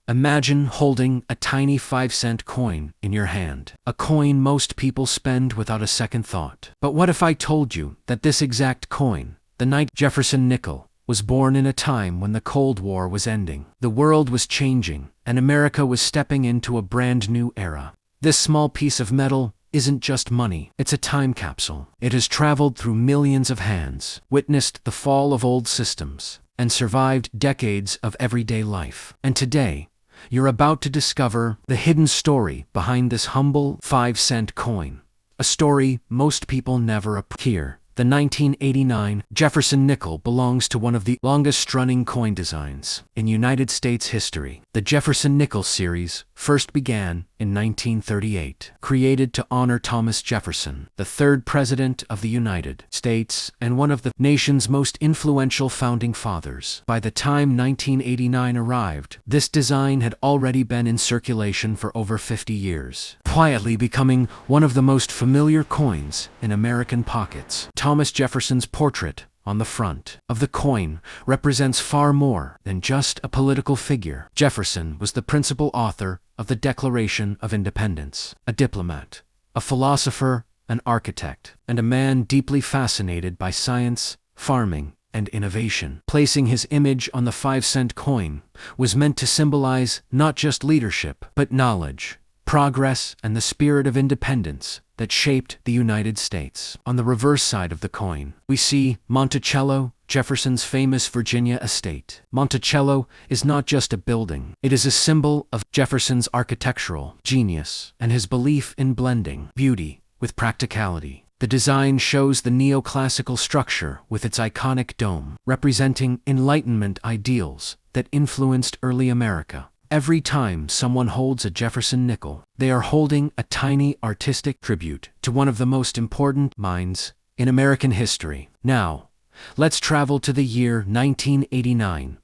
Imagine holding a tiny 5-cent coin in your hand. A coin most people spend without a second thought. But what if I told you that this exact coin, the night Jefferson Nickel, was born in a time when the Cold War was ending? The world was changing, and America was stepping into a brand new era. This small piece of metal isn't just money, it's a time capsule. It has traveled through millions of hands, witnessed the fall of old systems, and survived decades of everyday life. And today, you're about to discover the hidden story behind this humble 5-cent coin. A story most people never hear. The 1989 Jefferson Nickel belongs to one of the longest-running coin designs in United States history. The Jefferson Nickel series first began in 1938, created to honor Thomas Jefferson, the third president of the United States and one of the nation's most influential founding fathers. By the time 1989 arrived, this design had already been in circulation for over 50 years, quietly becoming one of the most familiar coins in American pockets. Thomas Jefferson's portrait on the front of the coin represents far more than just a political figure. Jefferson was the principal author of the Declaration of Independence, a diplomat, a philosopher, an architect, and a man deeply fascinated by science, farming, and innovation. Placing his image on the 5-cent coin was meant to symbolize not just leadership, but knowledge, progress, and the spirit of independence that shaped the United States. On the reverse side of the coin, we see Monticello, Jefferson's famous Virginia estate. Monticello is not just a building, it is a symbol of Jefferson's architectural genius and his belief in blending beauty with practicality. The design shows the neoclassical structure with its iconic dome, representing Enlightenment ideals that influenced early America. Every time someone holds a Jefferson Nickel, they are holding a tiny artistic tribute to one of the most important minds in American history. Now, let's travel to the year 1989,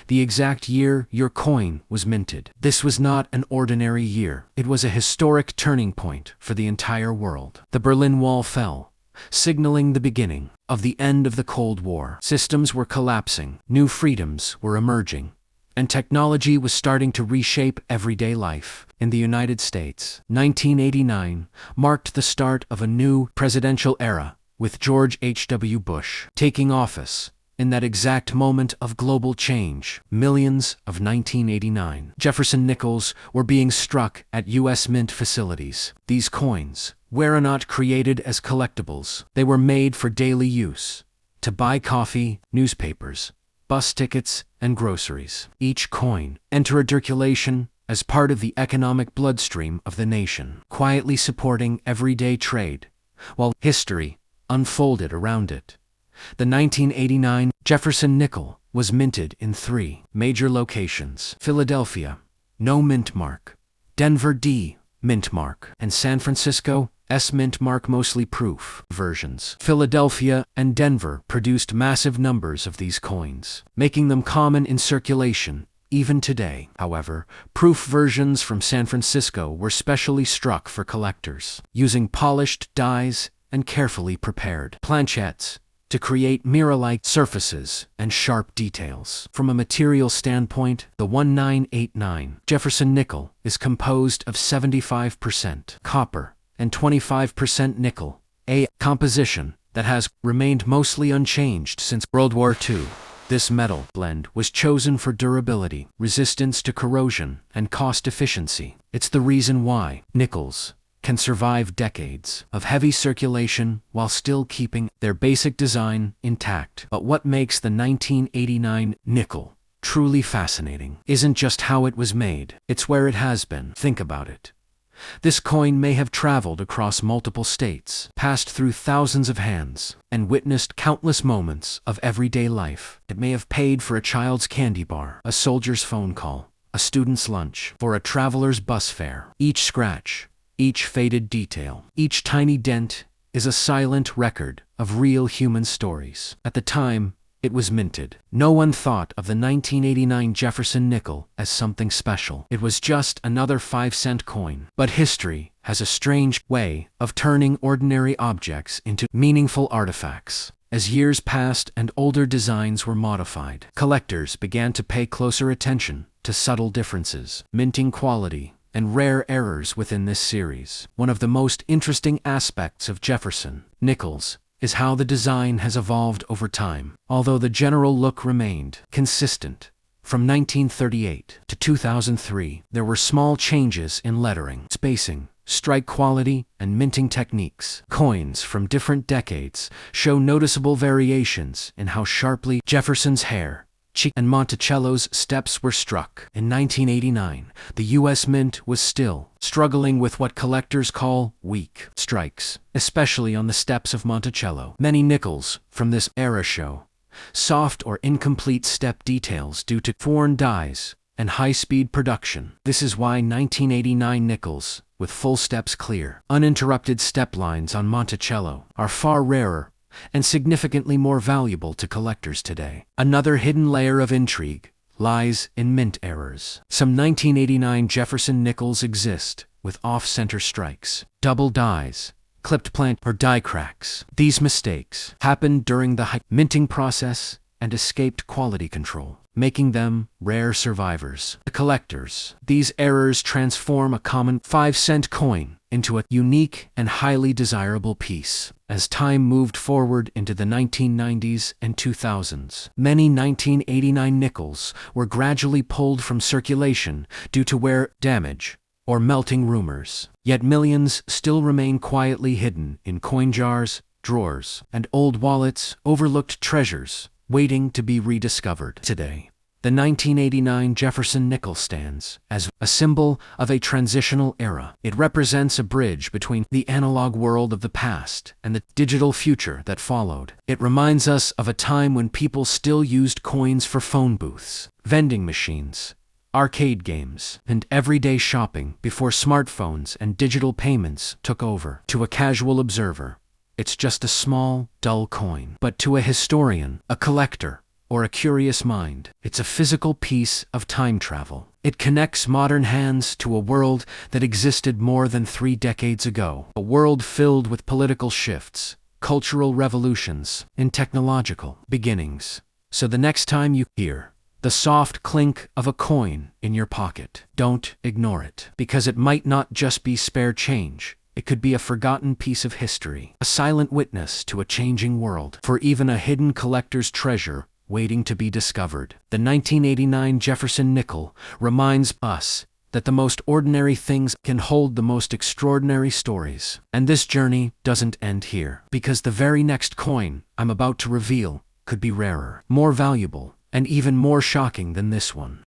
the exact year your coin was minted. This was not an ordinary year. It was a historic turning point for the entire world. The Berlin Wall fell, signaling the beginning of the end of the Cold War. Systems were collapsing, new freedoms were emerging, and technology was starting to reshape everyday life. In the United States, 1989 marked the start of a new presidential era, with George H.W. Bush taking office. In that exact moment of global change, millions of 1989 Jefferson Nickels were being struck at U.S. Mint facilities. These coins were not created as collectibles. They were made for daily use, to buy coffee, newspapers, bus tickets, and groceries. Each coin entered circulation as part of the economic bloodstream of the nation, quietly supporting everyday trade, while history unfolded around it. The 1989 Jefferson Nickel was minted in 3 major locations: Philadelphia, no mint mark; Denver, D, mint mark; and San Francisco, S mint mark, mostly proof versions. Philadelphia and Denver produced massive numbers of these coins, making them common in circulation even today. However, proof versions from San Francisco were specially struck for collectors, using polished dies and carefully prepared planchettes to create mirror-like surfaces and sharp details. From a material standpoint, the 1989 Jefferson Nickel is composed of 75% copper and 25% nickel, a composition that has remained mostly unchanged since World War II. This metal blend was chosen for durability, resistance to corrosion, and cost efficiency. It's the reason why nickels can survive decades of heavy circulation while still keeping their basic design intact. But what makes the 1989 nickel truly fascinating isn't just how it was made, it's where it has been. Think about it. This coin may have traveled across multiple states, passed through thousands of hands, and witnessed countless moments of everyday life. It may have paid for a child's candy bar, a soldier's phone call, a student's lunch, or a traveler's bus fare. Each scratch, each faded detail, each tiny dent is a silent record of real human stories. At the time it was minted, no one thought of the 1989 Jefferson Nickel as something special. It was just another 5-cent coin. But history has a strange way of turning ordinary objects into meaningful artifacts. As years passed and older designs were modified, collectors began to pay closer attention to subtle differences, minting quality, and rare errors within this series. One of the most interesting aspects of Jefferson Nickels is how the design has evolved over time. Although the general look remained consistent from 1938 to 2003, there were small changes in lettering, spacing, strike quality, and minting techniques. Coins from different decades show noticeable variations in how sharply Jefferson's hair, cheek, and Monticello's steps were struck. In 1989, the U.S. Mint was still struggling with what collectors call weak strikes, especially on the steps of Monticello. Many nickels from this era show soft or incomplete step details due to foreign dyes and high-speed production. This is why 1989 nickels with full steps clear, uninterrupted step lines on Monticello are far rarer and significantly more valuable to collectors today. Another hidden layer of intrigue lies in mint errors. Some 1989 Jefferson nickels exist with off-center strikes, double dyes, clipped plant, or die cracks. These mistakes happened during the minting process and escaped quality control, making them rare survivors. To collectors, these errors transform a common 5-cent coin into a unique and highly desirable piece. As time moved forward into the 1990s and 2000s, many 1989 nickels were gradually pulled from circulation due to wear damage or melting rumors. Yet millions still remain quietly hidden in coin jars, drawers, and old wallets, overlooked treasures waiting to be rediscovered. Today, the 1989 Jefferson nickel stands as a symbol of a transitional era. It represents a bridge between the analog world of the past and the digital future that followed. It reminds us of a time when people still used coins for phone booths, vending machines, arcade games, and everyday shopping before smartphones and digital payments took over. To a casual observer, it's just a small, dull coin. But to a historian, a collector, or a curious mind, it's a physical piece of time travel. It connects modern hands to a world that existed more than 3 decades ago, a world filled with political shifts, cultural revolutions, and technological beginnings. So the next time you hear the soft clink of a coin in your pocket, don't ignore it, because it might not just be spare change. It could be a forgotten piece of history, a silent witness to a changing world, for even a hidden collector's treasure waiting to be discovered. The 1989 Jefferson nickel reminds us that the most ordinary things can hold the most extraordinary stories. And this journey doesn't end here, because the very next coin I'm about to reveal could be rarer, more valuable, and even more shocking than this one.